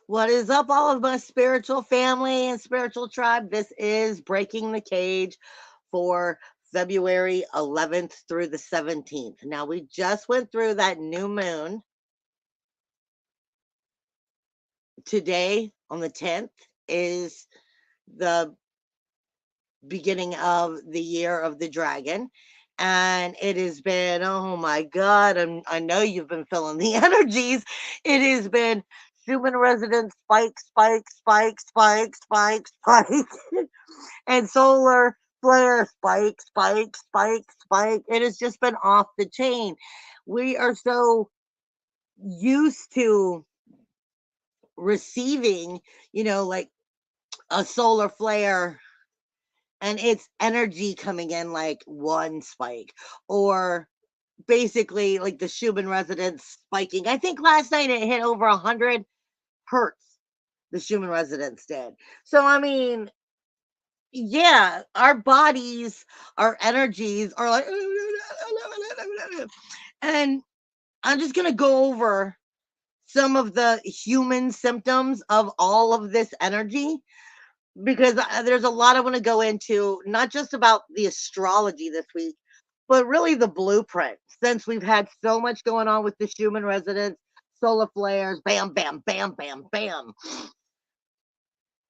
What is up, all of my spiritual family and spiritual tribe? This is Breaking the Cage for February 11th through the 17th. Now, we just went through that new moon. Today, on the 10th, is the beginning of the year of the dragon. And it has been, oh my God, I know you've been feeling the energies. It has been human residence spike, spike, spike, spike, spike, spike, and solar flare spike, spike, spike, spike. It has just been off the chain. We are so used to receiving, like a solar flare and it's energy coming in like one spike, or basically like the Shaman resonance spiking. I think last night it hit over 100 hertz. The Shaman resonance did. So I mean, yeah, our bodies, our energies are like, and I'm just gonna go over some of the human symptoms of all of this energy, because there's a lot I want to go into, not just about the astrology this week, but really the blueprint, since we've had so much going on with the human residents, solar flares, bam, bam, bam, bam, bam.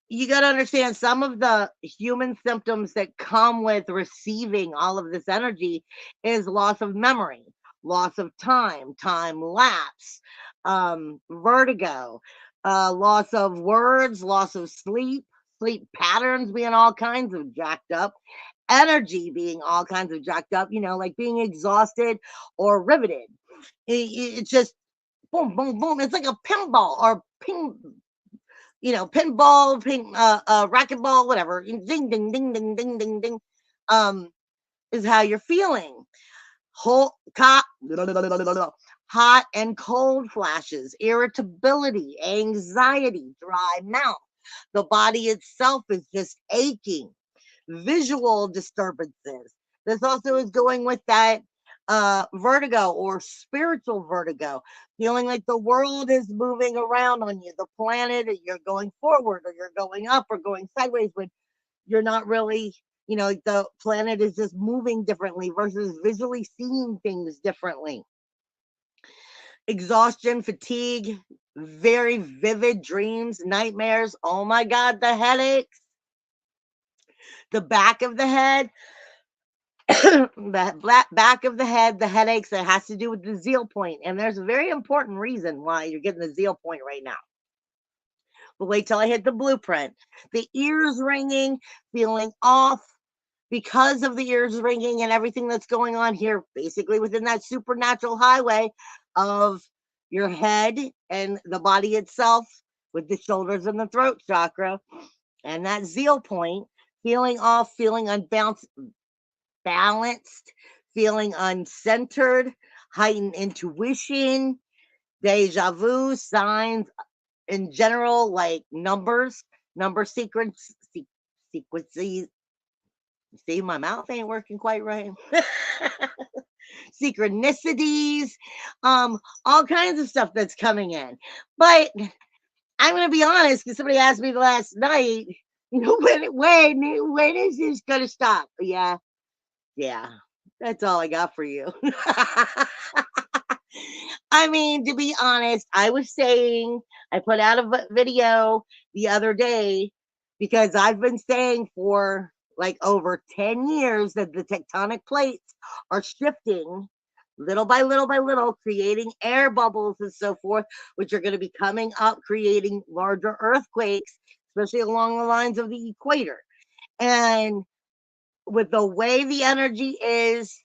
You got to understand some of the human symptoms that come with receiving all of this energy is loss of memory, loss of time lapse, vertigo, loss of words, loss of sleep patterns being all kinds of jacked up, energy being all kinds of jacked up, like being exhausted or riveted. It's just boom, boom, boom. It's like a pinball or pinball, racquetball, whatever. Ding, ding, ding, ding, ding, ding, ding. Um, is how you're feeling. Hot and cold flashes, irritability, anxiety, dry mouth. The body itself is just aching. Visual disturbances. This also is going with that vertigo or spiritual vertigo, feeling like the world is moving around on you, the planet, you're going forward or you're going up or going sideways, when you're not really, the planet is just moving differently versus visually seeing things differently. Exhaustion, fatigue, very vivid dreams, nightmares. Oh my God, the headaches, the back of the head, the back of the head, the headaches, that has to do with the zeal point. And there's a very important reason why you're getting the zeal point right now. But wait till I hit the blueprint. The ears ringing, feeling off because of the ears ringing and everything that's going on here, basically within that supernatural highway of your head and the body itself, with the shoulders and the throat chakra, and that zeal point, feeling off, feeling unbalanced, feeling uncentered, heightened intuition, deja vu, signs in general, like numbers, number sequences. See, my mouth ain't working quite right. Synchronicities, all kinds of stuff that's coming in. But I'm gonna be honest, because somebody asked me last night, when is this gonna stop? Yeah, that's all I got for you. I mean, to be honest, I was saying, I put out a video the other day, because I've been saying for like over 10 years that the tectonic plates are shifting little by little by little, creating air bubbles and so forth, which are going to be coming up, creating larger earthquakes, especially along the lines of the equator. And with the way the energy is,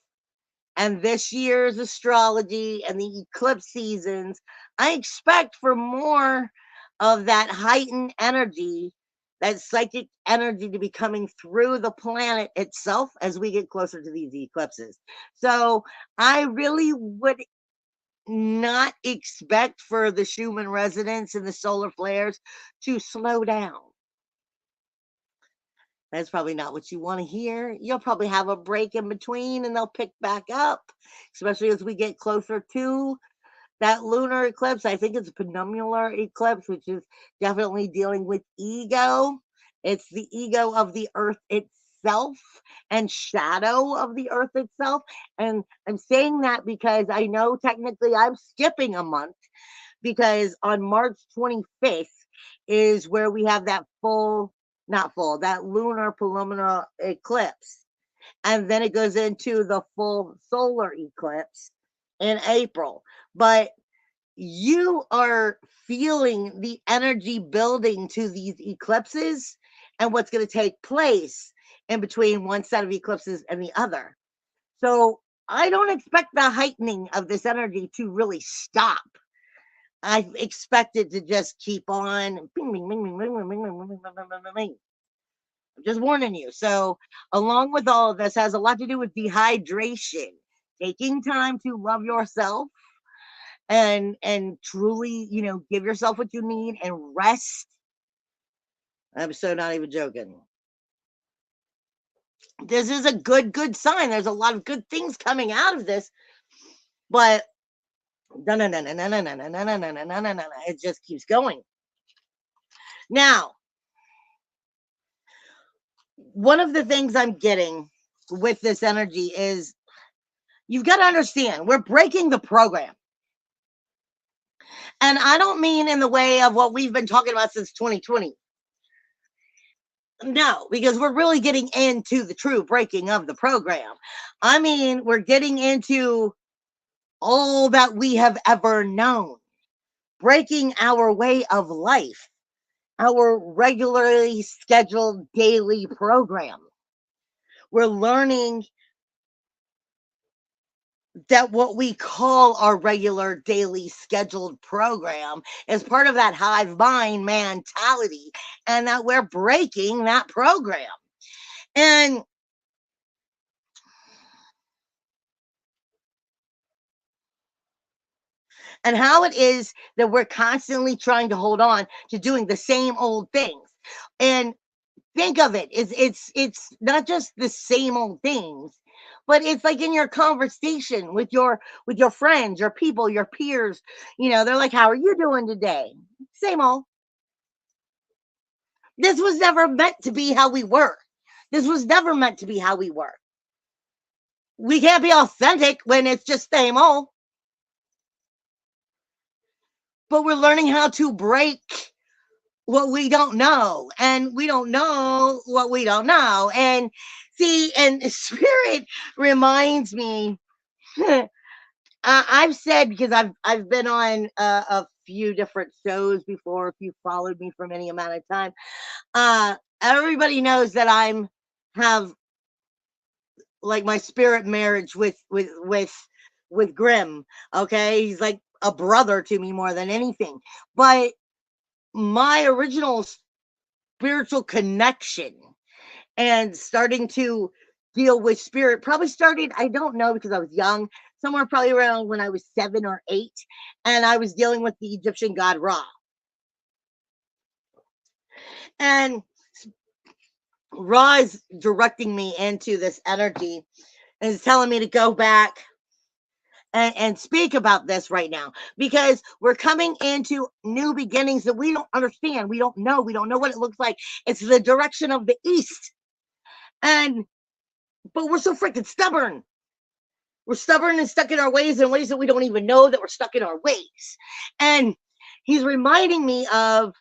and this year's astrology and the eclipse seasons, I expect for more of that heightened energy, that psychic energy, to be coming through the planet itself as we get closer to these eclipses. So I really would not expect for the Schumann resonance and the solar flares to slow down. That's probably not what you want to hear. You'll probably have a break in between and they'll pick back up, especially as we get closer to that lunar eclipse, I think it's a penumbral eclipse, which is definitely dealing with ego. It's the ego of the earth itself and shadow of the earth itself. And I'm saying that because I know technically I'm skipping a month, because on March 25th is where we have that not full, that lunar penumbral eclipse. And then it goes into the full solar eclipse in April. But you are feeling the energy building to these eclipses and what's going to take place in between one set of eclipses and the other. So I don't expect the heightening of this energy to really stop. I expect it to just keep on. I'm just warning you. So, along with all of this, has a lot to do with dehydration, taking time to love yourself and truly, give yourself what you need and rest. I'm so not even joking. This is a good sign. There's a lot of good things coming out of this, but it just keeps going. Now, one of the things I'm getting with this energy is you've got to understand we're breaking the program. And I don't mean in the way of what we've been talking about since 2020. No, because we're really getting into the true breaking of the program. I mean, we're getting into all that we have ever known, breaking our way of life, our regularly scheduled daily program. We're learning that what we call our regular daily scheduled program is part of that hive mind mentality, and that we're breaking that program. And how it is that we're constantly trying to hold on to doing the same old things. And think of it, it's not just the same old things, but it's like in your conversation with your friends, your people, your peers. They're like, how are you doing today? Same old. This was never meant to be how we were. This was never meant to be how we were. We can't be authentic when it's just same old. But we're learning how to break what we don't know, and we don't know what we don't know. And see, and spirit reminds me, I've said, because I've been on a few different shows before, if you followed me for any amount of time, everybody knows that I'm have like my spirit marriage with Grimm. Okay, he's like a brother to me more than anything. But my original spiritual connection and starting to deal with spirit probably started, I don't know, because I was young, somewhere probably around when I was 7 or 8, and I was dealing with the Egyptian god Ra. And Ra is directing me into this energy and is telling me to go back and speak about this right now, because we're coming into new beginnings that we don't understand. We don't know what it looks like. It's the direction of the east. But we're so freaking stubborn. We're stubborn and stuck in our ways, in ways that we don't even know that we're stuck in our ways. And he's reminding me of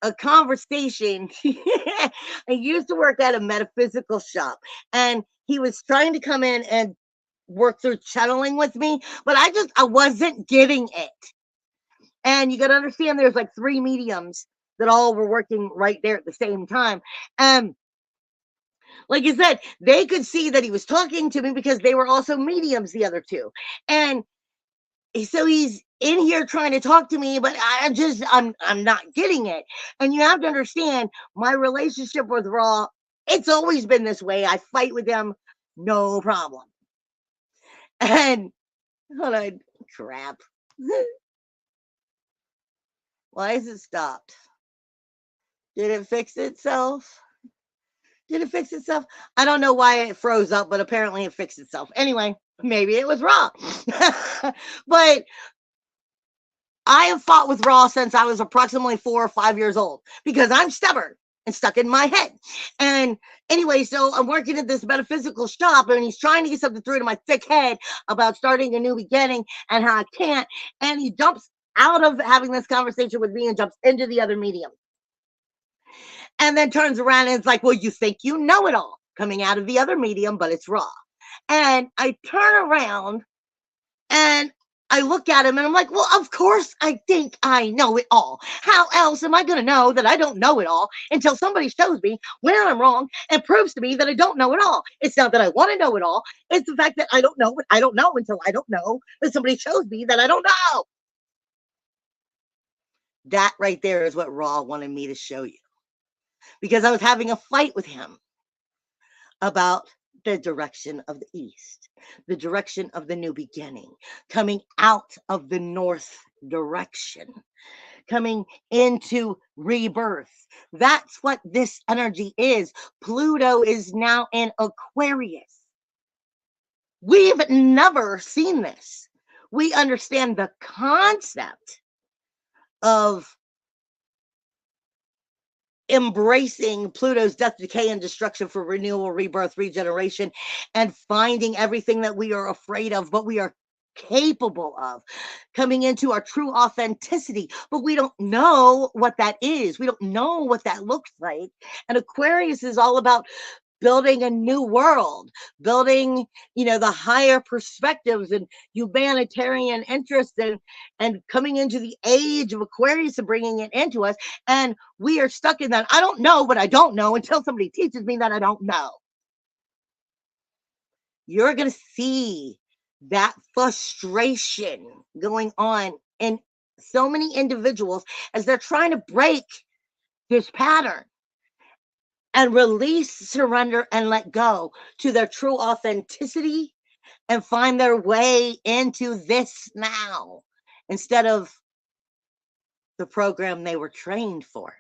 a conversation. I used to work at a metaphysical shop, and he was trying to come in and work through channeling with me, but I wasn't getting it. And you got to understand, there's like 3 mediums that all were working right there at the same time. And like you said, they could see that he was talking to me because they were also mediums, the other 2. And so he's in here trying to talk to me, but I'm not getting it. And you have to understand, my relationship with Ra, it's always been this way. I fight with them, no problem. And hold on, crap. Why is it stopped? Did it fix itself? Did it fix itself? I don't know why it froze up, but apparently it fixed itself. Anyway, maybe it was Ra. But I have fought with Ra since I was approximately 4 or 5 years old because I'm stubborn and stuck in my head. And anyway, so I'm working at this metaphysical shop, and he's trying to get something through to my thick head about starting a new beginning and how I can't. And he jumps out of having this conversation with me and jumps into the other medium. And then turns around and it's like, well, you think you know it all, coming out of the other medium, but it's Ra. And I turn around and I look at him and I'm like, well, of course I think I know it all. How else am I going to know that I don't know it all until somebody shows me where I'm wrong and proves to me that I don't know it all? It's not that I want to know it all. It's the fact that I don't know what I don't know until I don't know that somebody shows me that I don't know. That right there is what Ra wanted me to show you. Because I was having a fight with him about the direction of the East, the direction of the new beginning, coming out of the North direction, coming into rebirth. That's what this energy is. Pluto is now in Aquarius. We've never seen this. We understand the concept of embracing Pluto's death, decay, and destruction for renewal, rebirth, regeneration, and finding everything that we are afraid of, but we are capable of, coming into our true authenticity. But we don't know what that is. We don't know what that looks like. And Aquarius is all about building a new world, building, the higher perspectives and humanitarian interests, and coming into the age of Aquarius and bringing it into us. And we are stuck in that. I don't know what I don't know until somebody teaches me that I don't know. You're going to see that frustration going on in so many individuals as they're trying to break this pattern and release, surrender, and let go to their true authenticity and find their way into this now instead of the program they were trained for.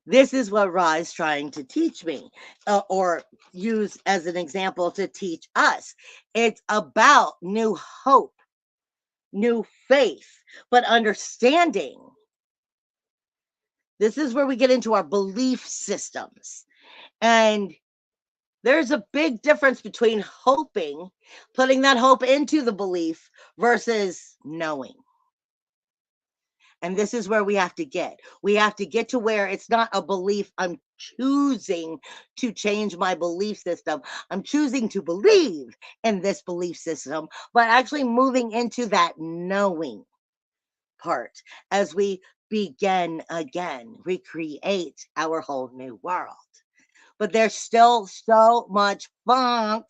This is what Ra is trying to teach me, or use as an example to teach us. It's about new hope, new faith, but understanding. This is where we get into our belief systems. And there's a big difference between hoping, putting that hope into the belief, versus knowing. And this is where we have to get. We have to get to where it's not a belief. I'm choosing to change my belief system. I'm choosing to believe in this belief system, but actually moving into that knowing part as we begin again, recreate our whole new world. But there's still so much funk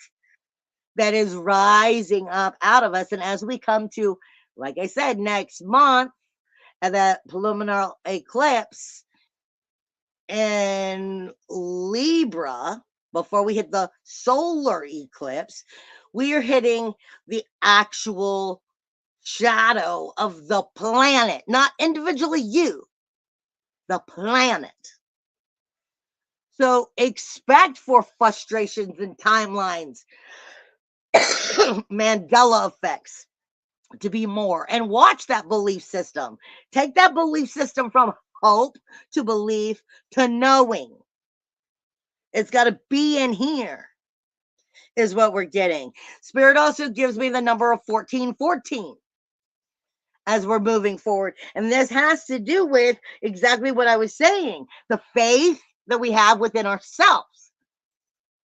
that is rising up out of us. And as we come to, like I said, next month, and that lunar eclipse in Libra, before we hit the solar eclipse, we are hitting the actual shadow of the planet, not individually you, the planet. So expect for frustrations and timelines, Mandela effects to be more, and watch that belief system. Take that belief system from hope to belief to knowing. It's got to be in here is what we're getting. Spirit also gives me the number of 1414 as we're moving forward. And this has to do with exactly what I was saying, the faith that we have within ourselves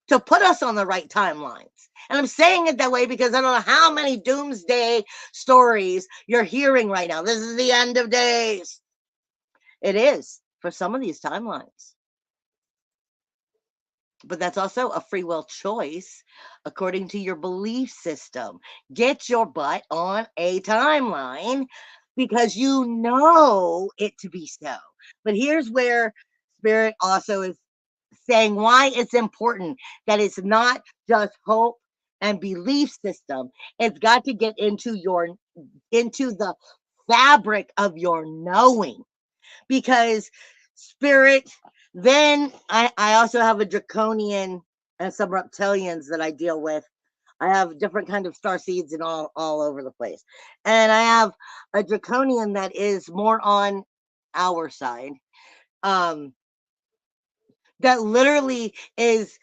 to put us on the right timelines. And I'm saying it that way because I don't know how many doomsday stories you're hearing right now. This is the end of days. It is for some of these timelines. But that's also a free will choice according to your belief system. Get your butt on a timeline because you know it to be so. But here's where Spirit also is saying why it's important that it's not just hope and belief system. It's got to get into the fabric of your knowing, because Spirit, then I also have a draconian and some reptilians that I deal with I have different kind of star seeds and all over the place. And I have a draconian that is more on our side. That literally is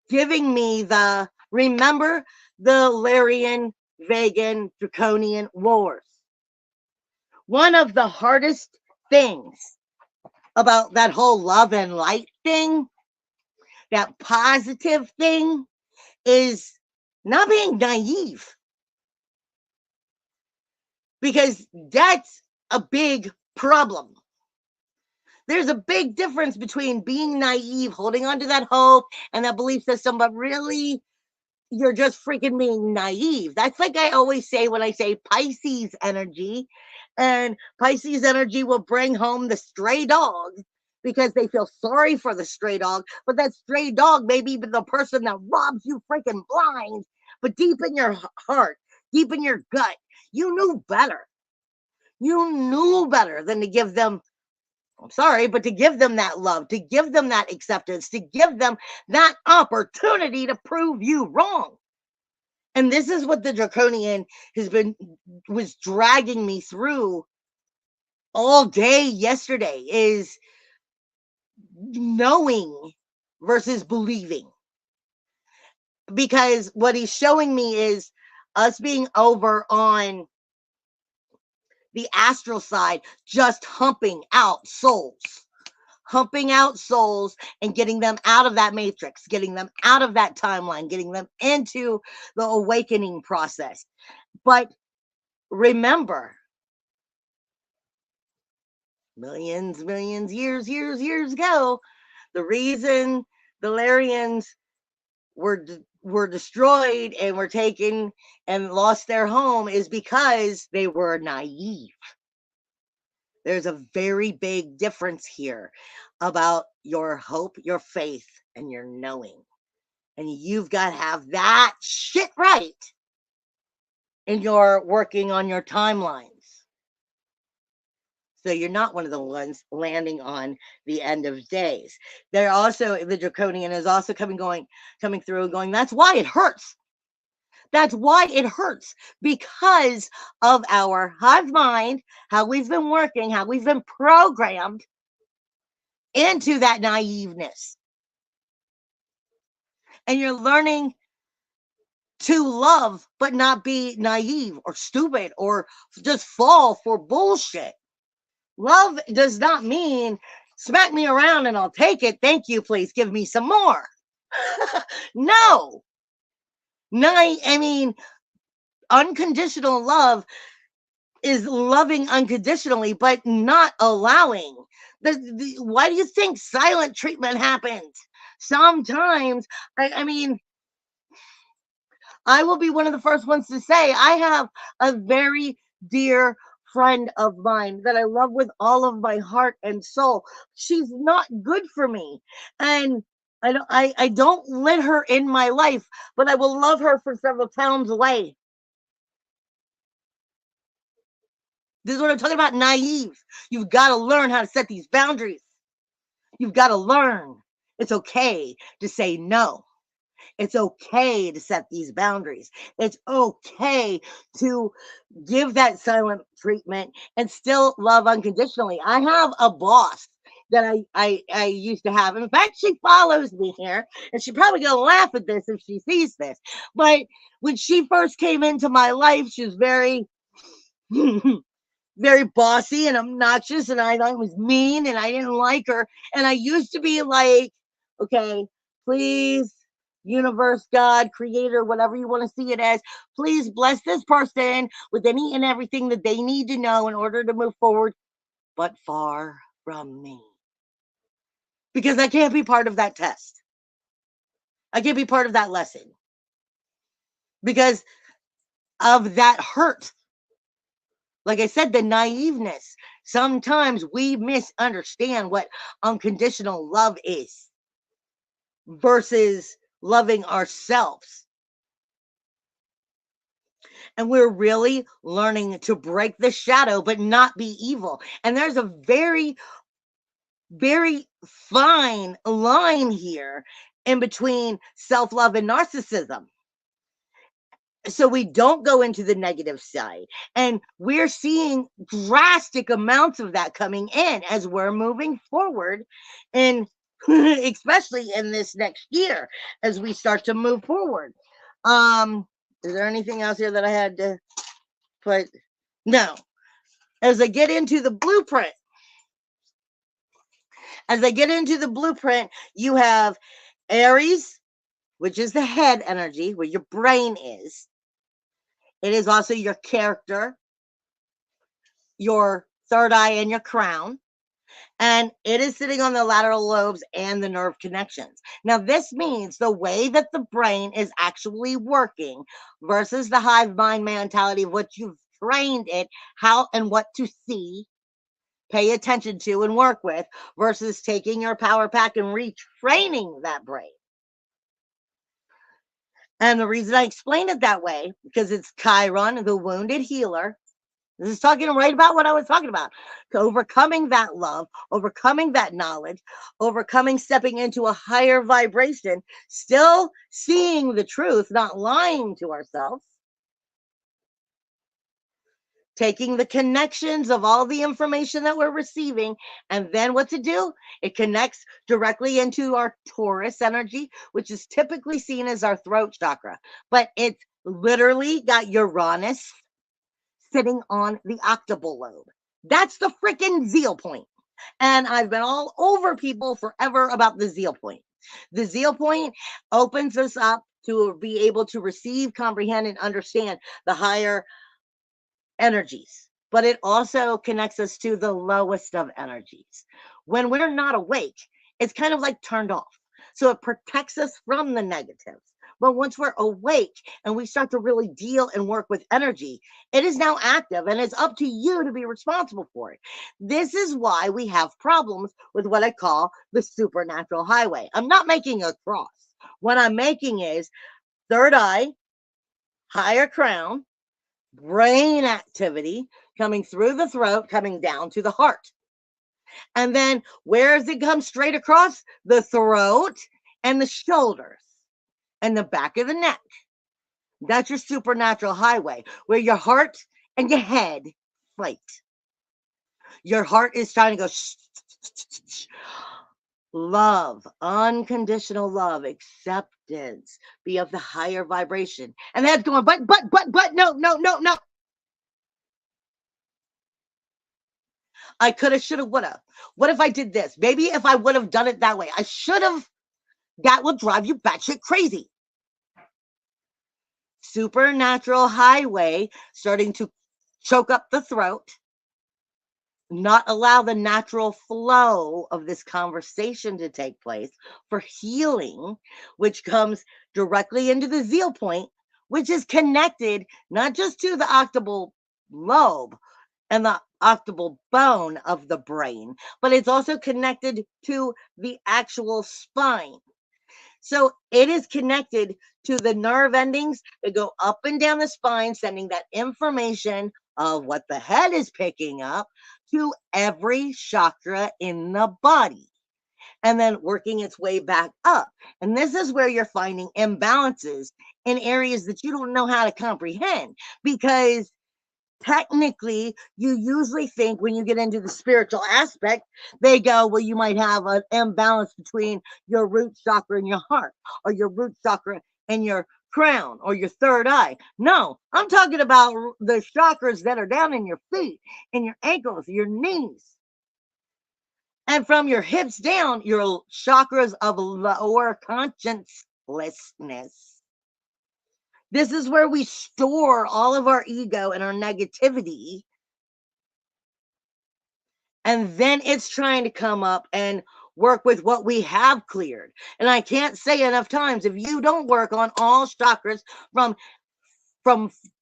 giving me the, remember the Larian, Vegan, Draconian wars. One of the hardest things about that whole love and light thing, that positive thing, is not being naive. Because that's a big problem. There's a big difference between being naive, holding on to that hope and that belief system, but really you're just freaking being naive. That's like I always say when I say Pisces energy, and Pisces energy will bring home the stray dog because they feel sorry for the stray dog, but that stray dog may be the person that robs you freaking blind, but deep in your heart, deep in your gut, you knew better. You knew better than to give them, I'm sorry, but to give them that love, to give them that acceptance, to give them that opportunity to prove you wrong. And this is what the draconian was dragging me through all day yesterday, is knowing versus believing. Because what he's showing me is us being over on the astral side, just humping out souls and getting them out of that matrix, getting them out of that timeline, getting them into the awakening process. But remember, millions years ago, the reason the Larians were destroyed and were taken and lost their home is because they were naive. There's a very big difference here about your hope, your faith, and your knowing. And you've got to have that shit right in your working on your timelines. So you're not one of the ones landing on the end of days. They're also, the draconian is also coming through going, that's why it hurts. That's why it hurts, because of our hive mind, how we've been working, how we've been programmed into that naiveness. And you're learning to love, but not be naive or stupid or just fall for bullshit. Love does not mean smack me around and I'll take it. Thank you. Please give me some more. No. I mean, unconditional love is loving unconditionally, but not allowing. Why do you think silent treatment happens? Sometimes, I mean, I will be one of the first ones to say I have a very dear friend of mine that I love with all of my heart and soul. She's not good for me, and I don't let her in my life, but I will love her for several towns away. This is what I'm talking about, naive. You've got to learn how to set these boundaries. You've got to learn. It's okay to say no. It's okay to set these boundaries. It's okay to give that silent treatment and still love unconditionally. I have a boss that I used to have. In fact, she follows me here, and she's probably going to laugh at this if she sees this. But when she first came into my life, she was very, very bossy and obnoxious, and I thought it was mean, and I didn't like her. And I used to be like, okay, please, universe, God, creator, whatever you want to see it as, please bless this person with any and everything that they need to know in order to move forward, but far from me. Because I can't be part of that test. I can't be part of that lesson. Because of that hurt. Like I said, the naiveness. Sometimes we misunderstand what unconditional love is versus loving ourselves. And we're really learning to break the shadow, but not be evil. And there's a very, very fine line here in between self-love and narcissism. so we don't go into the negative side. And we're seeing drastic amounts of that coming in as we're moving forward, and especially in this next year as we start to move forward. Is there anything else here that I had to put? No. As I get into the blueprint, you have Aries, which is the head energy, where your brain is. It is also your character, your third eye, and your crown. And it is sitting on the lateral lobes and the nerve connections. Now, this means the way that the brain is actually working versus the hive mind mentality of what you've trained it, how and what to see, pay attention to, and work with, versus taking your power pack and retraining that brain. And the reason I explain it that way, because it's Chiron, the wounded healer. This is talking right about what I was talking about. Overcoming that love, overcoming that knowledge, overcoming stepping into a higher vibration, still seeing the truth, not lying to ourselves. Taking the connections of all the information that we're receiving, and then what to do? It connects directly into our Taurus energy, which is typically seen as our throat chakra, but it's literally got Uranus sitting on the occipital lobe. That's the freaking zeal point. And I've been all over people forever about the zeal point. The zeal point opens us up to be able to receive, comprehend, and understand the higher energies, but it also connects us to the lowest of energies. When we're not awake, it's kind of like turned off. So it protects us from the negatives. But once we're awake and we start to really deal and work with energy, it is now active, and it's up to you to be responsible for it. This is why we have problems with what I call the supernatural highway. I'm not making a cross. What I'm making is third eye, higher crown, brain activity coming through the throat, coming down to the heart. And then where does it come straight across? The throat and the shoulders and the back of the neck. That's your supernatural highway, where your heart and your head fight. Your heart is trying to go shh, shh, shh, shh. Love, unconditional love, acceptance, be of the higher vibration. And that's going, but, no. I could have, should have, would have. What if I did this? Maybe if I would have done it that way, I should have. That will drive you batshit crazy. Supernatural highway starting to choke up the throat, not allow the natural flow of this conversation to take place for healing, which comes directly into the zeal point, which is connected not just to the occipital lobe and the occipital bone of the brain, but it's also connected to the actual spine. So it is connected to the nerve endings that go up and down the spine, sending that information of what the head is picking up to every chakra in the body, and then working its way back up. And this is where you're finding imbalances in areas that you don't know how to comprehend, because technically you usually think when you get into the spiritual aspect, they go, well, you might have an imbalance between your root chakra and your heart, or your root chakra and your crown, or your third eye. No, I'm talking about the chakras that are down in your feet, in your ankles, your knees, and from your hips down, your chakras of lower consciousness. This is where we store all of our ego and our negativity. And then it's trying to come up and work with what we have cleared. And I can't say enough times, if you don't work on all chakras from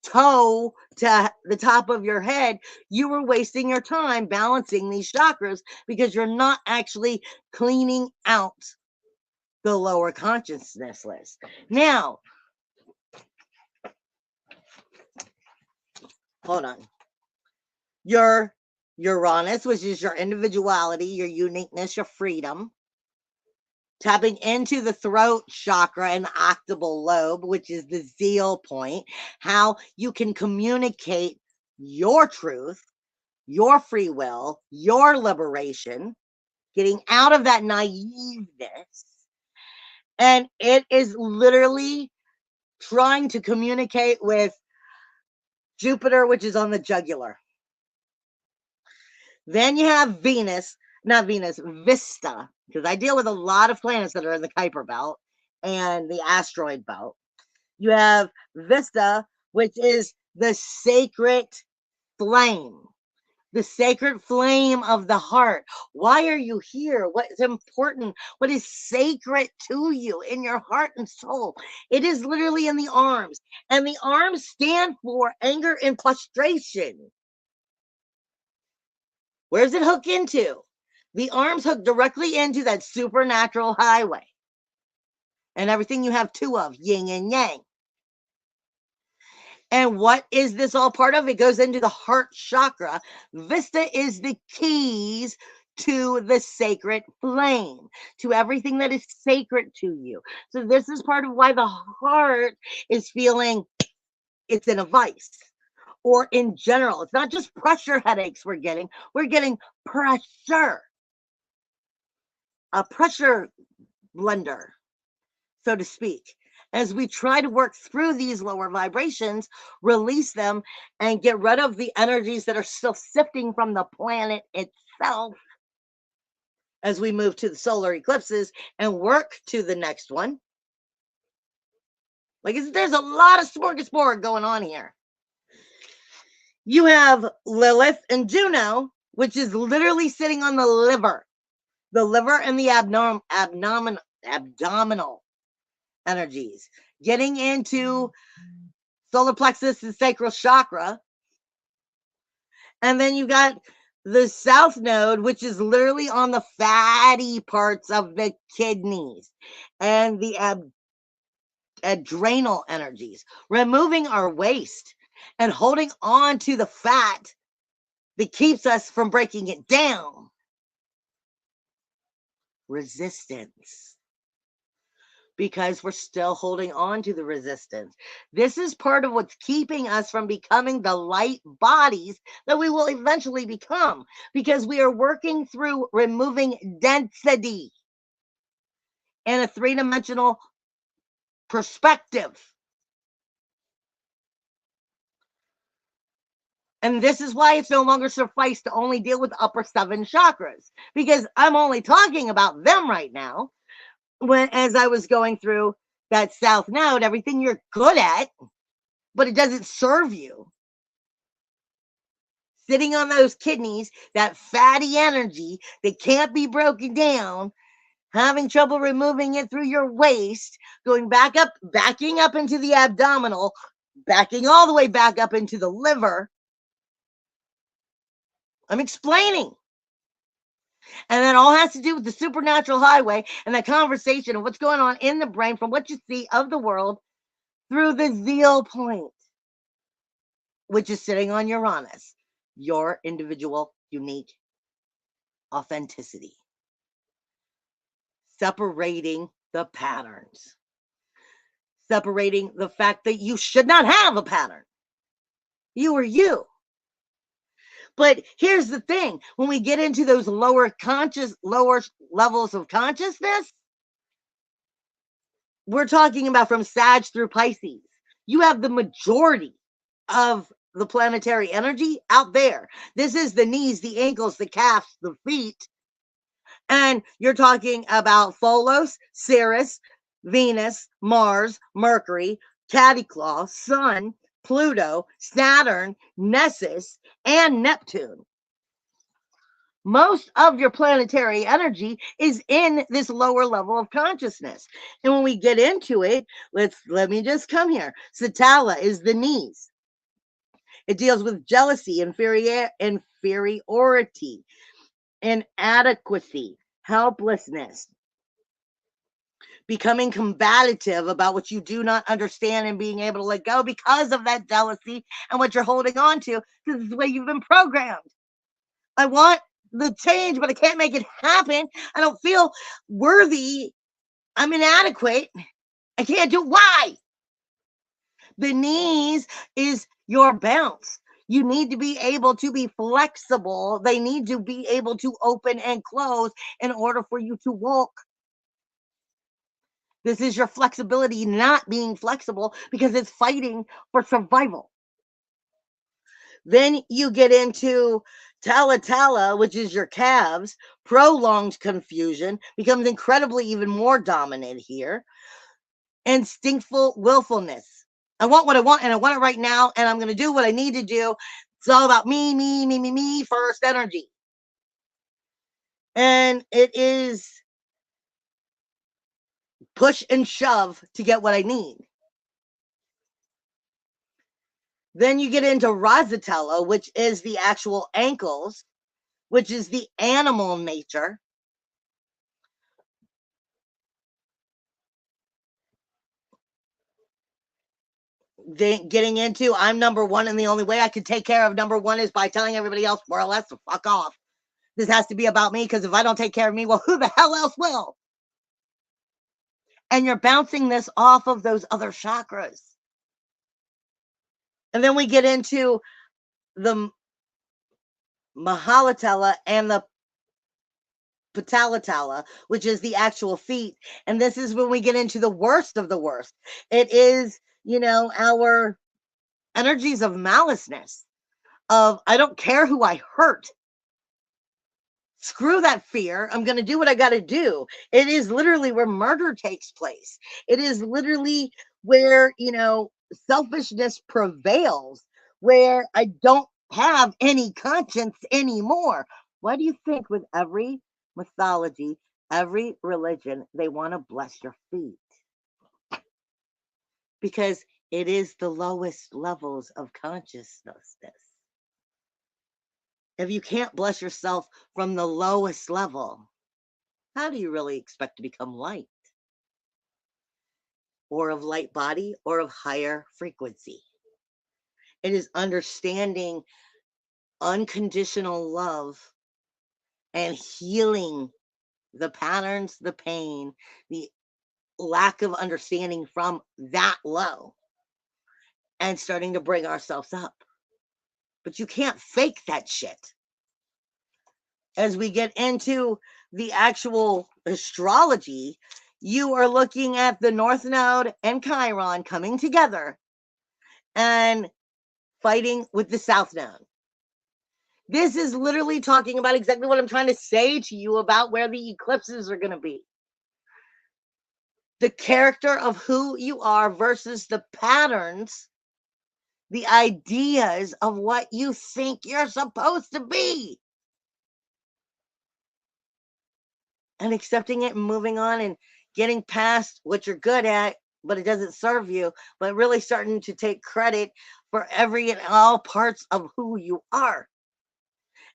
toe to the top of your head, you are wasting your time balancing these chakras, because you're not actually cleaning out the lower consciousness list. Now, hold on. Your Uranus, which is your individuality, your uniqueness, your freedom, tapping into the throat chakra and occipital lobe, which is the zeal point, how you can communicate your truth, your free will, your liberation, getting out of that naiveness. And it is literally trying to communicate with Jupiter, which is on the jugular. Then you have Venus, not Venus, Vista, because I deal with a lot of planets that are in the Kuiper belt and the asteroid belt. You have Vista, which is the sacred flame. The sacred flame of the heart. Why are you here? What is important? What is sacred to you in your heart and soul? It is literally in the arms. And the arms stand for anger and frustration. Where does it hook into? The arms hook directly into that supernatural highway. And everything you have two of, yin and yang. And what is this all part of? It goes into the heart chakra. Vista is the keys to the sacred flame, to everything that is sacred to you. So this is part of why the heart is feeling it's in a vice. Or in general, it's not just pressure headaches we're getting pressure. A pressure blender, so to speak. As we try to work through these lower vibrations, release them, and get rid of the energies that are still sifting from the planet itself as we move to the solar eclipses and work to the next one. Like, there's a lot of smorgasbord going on here. You have Lilith and Juno, which is literally sitting on the liver and the abdominal energies, getting into solar plexus and sacral chakra. And then you got the south node, which is literally on the fatty parts of the kidneys and the adrenal energies, removing our waste and holding on to the fat that keeps us from breaking it down. Resistance. Because we're still holding on to the resistance. This is part of what's keeping us from becoming the light bodies that we will eventually become, because we are working through removing density in a three-dimensional perspective. And this is why it's no longer suffice to only deal with the upper 7 chakras, because I'm only talking about them right now. As I was going through that south node, everything you're good at, but it doesn't serve you. Sitting on those kidneys, that fatty energy that can't be broken down, having trouble removing it through your waist, going back up, backing up into the abdominal, backing all the way back up into the liver. I'm explaining. And that all has to do with the supernatural highway and that conversation of what's going on in the brain from what you see of the world through the zeal point, which is sitting on Uranus, your individual, unique authenticity. Separating the patterns. Separating the fact that you should not have a pattern. You are you. But here's the thing, when we get into those lower levels of consciousness, we're talking about from Sag through Pisces. You have the majority of the planetary energy out there. This is the knees, the ankles, the calves, the feet. And you're talking about Pholos, Ceres, Venus, Mars, Mercury, Cattyclaw, Sun, Pluto, Saturn, Nessus, and Neptune. Most of your planetary energy is in this lower level of consciousness. And when we get into it, let me just come here. Satala is the knees. It deals with jealousy, inferiority, inadequacy, helplessness, becoming combative about what you do not understand and being able to let go because of that jealousy and what you're holding on to, because it's the way you've been programmed. I want the change, but I can't make it happen. I don't feel worthy I'm inadequate. I can't do. Why? The knees is your bounce. You need to be able to be flexible. They need to be able to open and close in order for you to walk. This is your flexibility not being flexible because it's fighting for survival. Then you get into Tala, which is your calves. Prolonged confusion becomes incredibly even more dominant here. Instinctful willfulness. I want what I want, and I want it right now, and I'm going to do what I need to do. It's all about me first energy. And it is push and shove to get what I need. Then you get into Rosatella, which is the actual ankles, which is the animal nature. Getting into I'm number one, and the only way I can take care of number one is by telling everybody else more or less to fuck off. This has to be about me, because if I don't take care of me, well, who the hell else will? And you're bouncing this off of those other chakras. And then we get into the Mahalatala and the Patalatala, which is the actual feet. And this is when we get into the worst of the worst. It is, our energies of maliceness, of I don't care who I hurt. Screw that fear. I'm going to do what I got to do. It is literally where murder takes place. It is literally where, selfishness prevails, where I don't have any conscience anymore. Why do you think with every mythology, every religion, they want to bless your feet? Because it is the lowest levels of consciousness. If you can't bless yourself from the lowest level, how do you really expect to become light? Or of light body, or of higher frequency? It is understanding unconditional love and healing the patterns, the pain, the lack of understanding from that low, and starting to bring ourselves up. But you can't fake that shit. As we get into the actual astrology, you are looking at the North Node and Chiron coming together and fighting with the South Node. This is literally talking about exactly what I'm trying to say to you about where the eclipses are going to be. The character of who you are versus the patterns, the ideas of what you think you're supposed to be. And accepting it and moving on and getting past what you're good at, but it doesn't serve you, but really starting to take credit for every and all parts of who you are.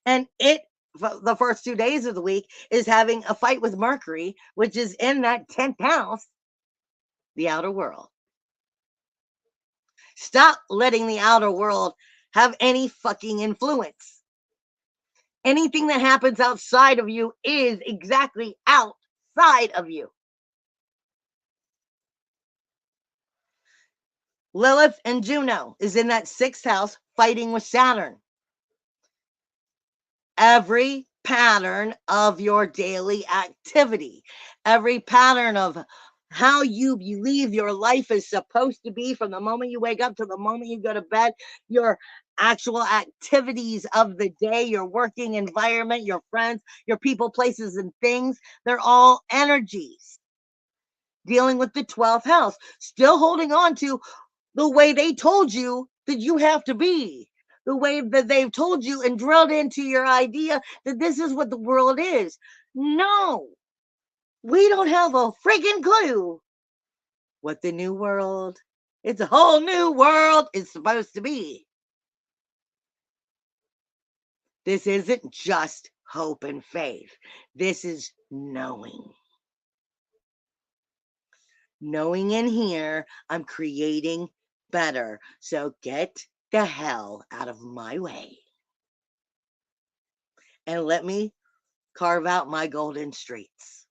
And the first 2 days of the week is having a fight with Mercury, which is in that 10th house, the outer world. Stop letting the outer world have any fucking influence. Anything that happens outside of you is exactly outside of you. Lilith and Juno is in that 6th house fighting with Saturn. Every pattern of your daily activity, every pattern of how you believe your life is supposed to be from the moment you wake up to the moment you go to bed, your actual activities of the day, your working environment, your friends, your people, places, and things, they're all energies. Dealing with the 12th house, still holding on to the way they told you that you have to be, the way that they've told you and drilled into your idea that this is what the world is. No, we don't have a freaking clue what the new world, it's a whole new world, is supposed to be. This isn't just hope and faith. This is knowing. Knowing in here, I'm creating better. So get the hell out of my way and let me carve out my golden streets.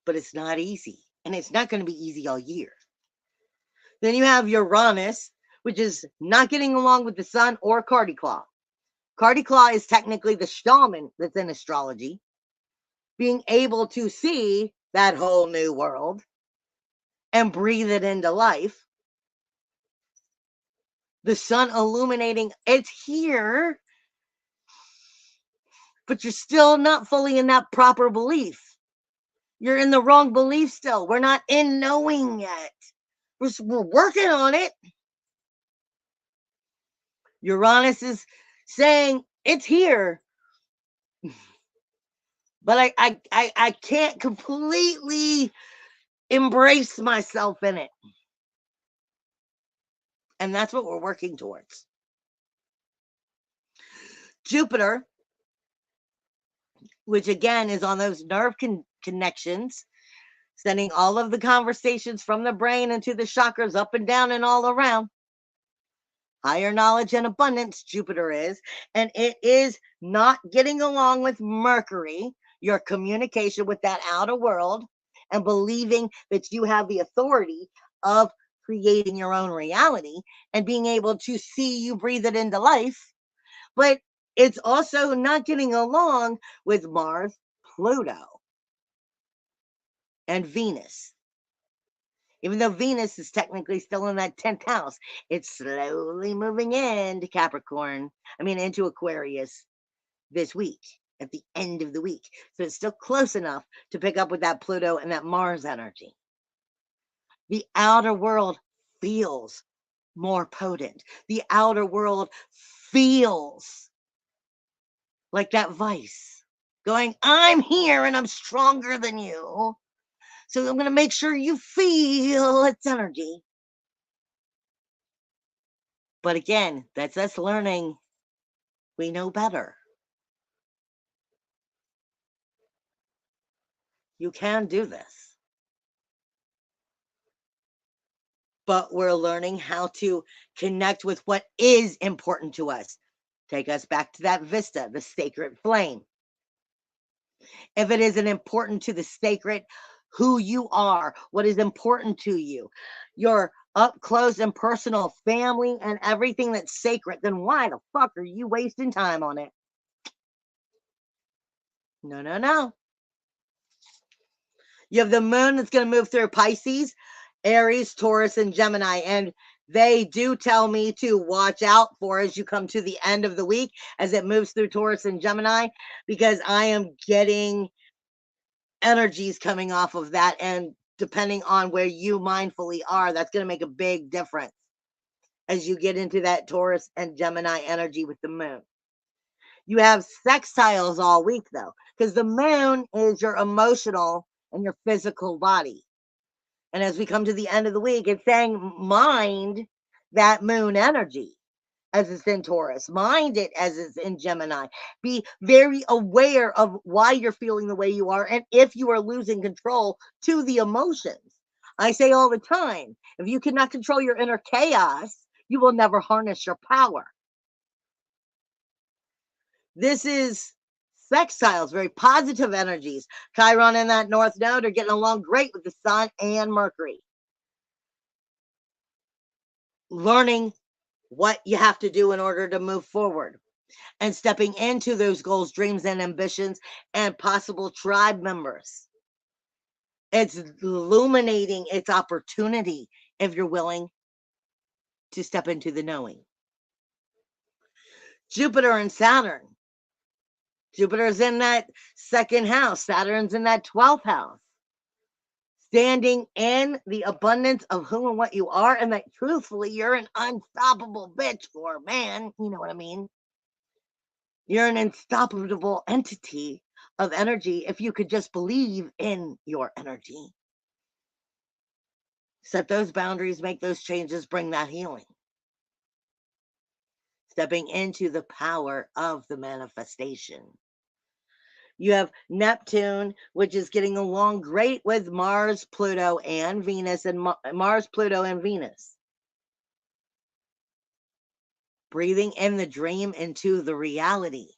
but it's not easy. And it's not going to be easy all year. Then you have Uranus, which is not getting along with the sun or Cardi Claw. Cardi Claw is technically the shaman that's in astrology, being able to see that whole new world and breathe it into life. The sun illuminating, it's here, but you're still not fully in that proper belief. You're in the wrong belief still. We're not in knowing yet. We're working on it. Uranus is saying it's here, but I can't completely embrace myself in it. And that's what we're working towards. Jupiter, which again is on those nerve connections, sending all of the conversations from the brain into the chakras up and down and all around. Higher knowledge and abundance, Jupiter is, and it is not getting along with Mercury, your communication with that outer world, and believing that you have the authority of creating your own reality and being able to see you breathe it into life. But it's also not getting along with Mars, Pluto, and Venus. Even though Venus is technically still in that 10th house, it's slowly moving into into Aquarius this week, at the end of the week. So it's still close enough to pick up with that Pluto and that Mars energy. The outer world feels more potent. The outer world feels like that vice going, I'm here and I'm stronger than you. So I'm going to make sure you feel its energy. But again, that's us learning we know better. You can do this. But we're learning how to connect with what is important to us. Take us back to that vista, the sacred flame. If it isn't important to the sacred, who you are, what is important to you, your up close and personal family and everything that's sacred, then why the fuck are you wasting time on it? No. You have the moon that's going to move through Pisces, Aries, Taurus, and Gemini. And they do tell me to watch out for as you come to the end of the week as it moves through Taurus and Gemini, because I am getting energies coming off of that. And depending on where you mindfully are, that's going to make a big difference as you get into that Taurus and Gemini energy with the moon. You have sextiles all week, though, because the moon is your emotional and your physical body. And as we come to the end of the week, it's saying mind that moon energy as it's in Taurus. Mind it as it's in Gemini. Be very aware of why you're feeling the way you are and if you are losing control to the emotions. I say all the time, if you cannot control your inner chaos, you will never harness your power. This is sextiles, very positive energies. Chiron and that North Node are getting along great with the Sun and Mercury. Learning what you have to do in order to move forward and stepping into those goals, dreams, and ambitions and possible tribe members. It's illuminating its opportunity if you're willing to step into the knowing. Jupiter and Saturn. Jupiter's in that second house. Saturn's in that 12th house. Standing in the abundance of who and what you are, and that truthfully, you're an unstoppable bitch or man. You know what I mean? You're an unstoppable entity of energy if you could just believe in your energy. Set those boundaries, make those changes, bring that healing. Stepping into the power of the manifestation. You have Neptune, which is getting along great with Mars, Pluto, and Venus, and Mars, Pluto, and Venus. Breathing in the dream into the reality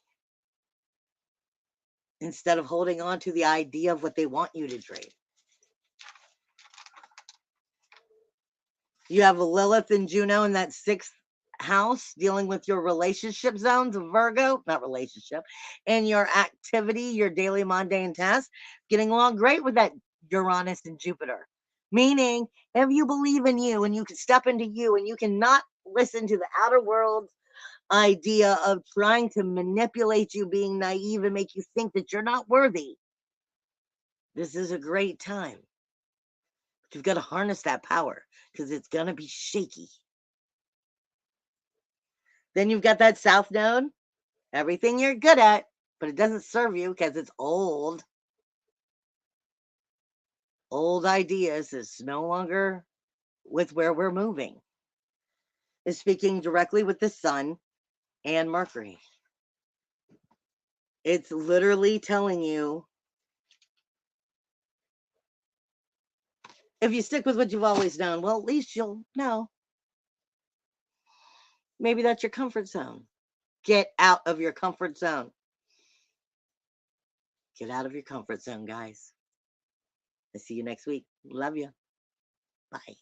instead of holding on to the idea of what they want you to dream. You have Lilith and Juno in that 6th house, dealing with your relationship zones of Virgo, not relationship, and your activity, your daily mundane tasks, getting along great with that Uranus and Jupiter. Meaning, if you believe in you and you can step into you and you cannot listen to the outer world idea of trying to manipulate you, being naive, and make you think that you're not worthy, this is a great time. But you've got to harness that power because it's going to be shaky. Then you've got that South Node, everything you're good at, but it doesn't serve you because it's old. Old ideas is no longer with where we're moving. It's speaking directly with the Sun and Mercury. It's literally telling you, if you stick with what you've always known, well, at least you'll know. Maybe that's your comfort zone. Get out of your comfort zone. Get out of your comfort zone, guys. I'll see you next week. Love you. Bye.